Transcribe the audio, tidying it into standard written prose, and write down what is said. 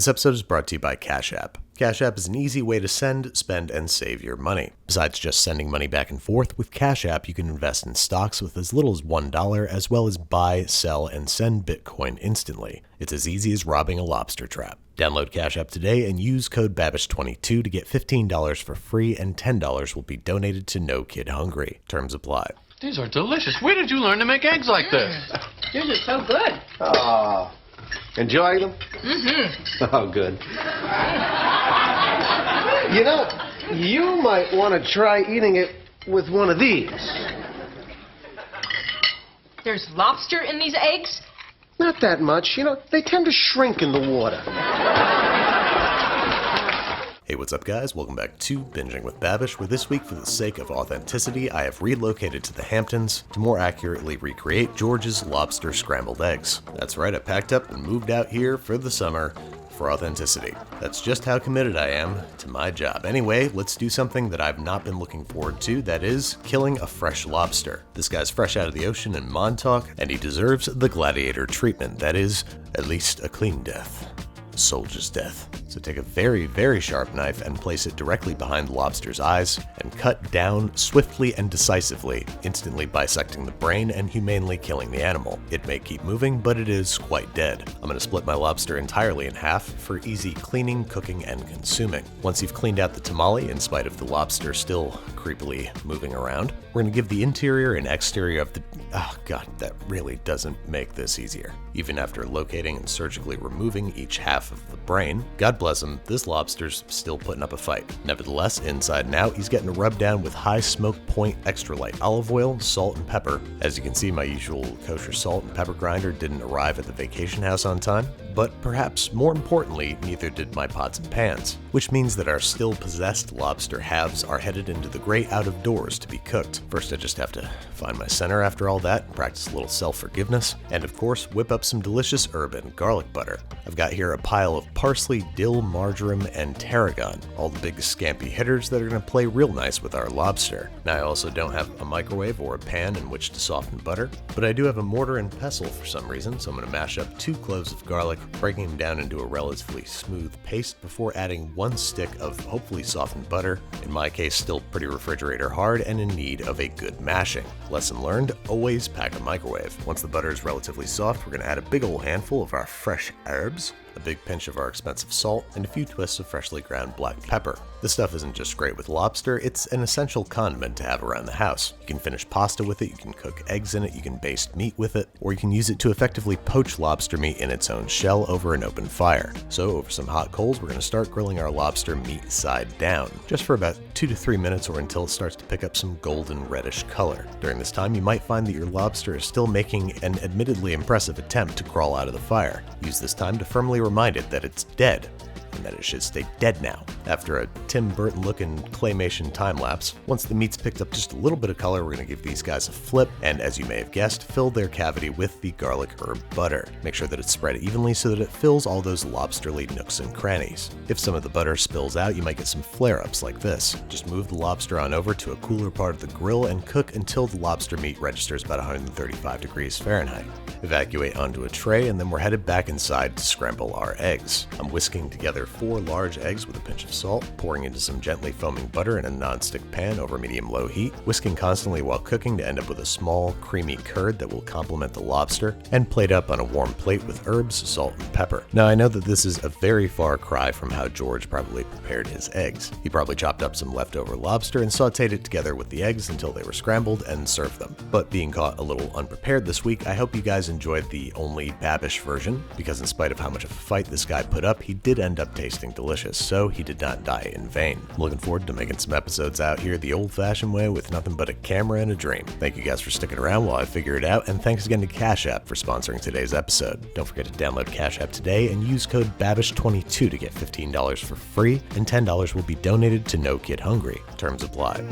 This episode is brought to you by Cash App. Cash App is an easy way to send, spend, and save your money. Besides just sending money back and forth, with Cash App you can invest in stocks with as little as $1, as well as buy, sell, and send Bitcoin instantly. It's as easy as robbing a lobster trap. Download Cash App today and use code BABISH22 to get $15 for free, and $10 will be donated to No Kid Hungry. Terms apply. These are delicious. Where did you learn to make eggs like this? Yours are so good. Oh, enjoy them? Mm-hmm. Oh, good. You know, you might want to try eating it with one of these. There's lobster in these eggs? Not that much. You know, they tend to shrink in the water. Hey, what's up guys? Welcome back to Binging with Babish, where this week, for the sake of authenticity, I have relocated to the Hamptons to more accurately recreate George's lobster scrambled eggs. That's right, I packed up and moved out here for the summer for authenticity. That's just how committed I am to my job. Anyway, let's do something that I've not been looking forward to, that is killing a fresh lobster. This guy's fresh out of the ocean in Montauk, and he deserves the gladiator treatment, that is, at least a clean death. Soldier's death. So take a very, very sharp knife and place it directly behind the lobster's eyes and cut down swiftly and decisively, instantly bisecting the brain and humanely killing the animal. It may keep moving, but it is quite dead. I'm going to split my lobster entirely in half for easy cleaning, cooking, and consuming. Once you've cleaned out the tamale, in spite of the lobster still creepily moving around, we're going to give the interior and exterior of the... Oh god, that really doesn't make this easier. Even after locating and surgically removing each half of the brain, God bless him, this lobster's still putting up a fight. Nevertheless, inside and out, he's getting rubbed down with high smoke point extra light olive oil, salt, and pepper. As you can see, my usual kosher salt and pepper grinder didn't arrive at the vacation house on time, but perhaps more importantly, neither did my pots and pans, which means that our still possessed lobster halves are headed into the great out of doors to be cooked. First, I just have to find my center after all that and practice a little self-forgiveness, and of course, whip up some delicious herb and garlic butter. I've got here a pile of parsley, dill, marjoram, and tarragon, all the big scampy hitters that are going to play real nice with our lobster. Now, I also don't have a microwave or a pan in which to soften butter, but I do have a mortar and pestle for some reason, so I'm going to mash up 2 cloves of garlic, breaking them down into a relatively smooth paste before adding 1 stick of hopefully softened butter, in my case still pretty refrigerator hard and in need of a good mashing. Lesson learned, always pack a microwave. Once the butter is relatively soft, we're going to add a big old handful of our fresh herbs, a big pinch of our expensive salt, and a few twists of freshly ground black pepper. This stuff isn't just great with lobster, it's an essential condiment to have around the house. You can finish pasta with it, you can cook eggs in it, you can baste meat with it, or you can use it to effectively poach lobster meat in its own shell over an open fire. So over some hot coals, we're going to start grilling our lobster meat side down, just for about 2 to 3 minutes or until it starts to pick up some golden reddish color. During this time, you might find that your lobster is still making an admittedly impressive attempt to crawl out of the fire. Use this time to firmly remind it that it's dead, and that it should stay dead now. After a Tim Burton looking claymation time lapse, once the meat's picked up just a little bit of color, we're going to give these guys a flip, and as you may have guessed, fill their cavity with the garlic herb butter. Make sure that it's spread evenly so that it fills all those lobsterly nooks and crannies. If some of the butter spills out, you might get some flare-ups like this. Just move the lobster on over to a cooler part of the grill and cook until the lobster meat registers about 135 degrees Fahrenheit. Evacuate onto a tray, and then we're headed back inside to scramble our eggs. I'm whisking together 4 large eggs with a pinch of salt, pouring into some gently foaming butter in a non-stick pan over medium-low heat, whisking constantly while cooking to end up with a small, creamy curd that will complement the lobster, and plate up on a warm plate with herbs, salt, and pepper. Now, I know that this is a very far cry from how George probably prepared his eggs. He probably chopped up some leftover lobster and sauteed it together with the eggs until they were scrambled and served them. But being caught a little unprepared this week, I hope you guys enjoyed the only Babish version, because in spite of how much of a fight this guy put up, he did end up tasting delicious, so he did not die in vain. I'm looking forward to making some episodes out here the old-fashioned way with nothing but a camera and a dream. Thank you guys for sticking around while I figure it out, and thanks again to Cash App for sponsoring today's episode. Don't forget to download Cash App today and use code BABISH22 to get $15 for free, and $10 will be donated to No Kid Hungry. Terms apply.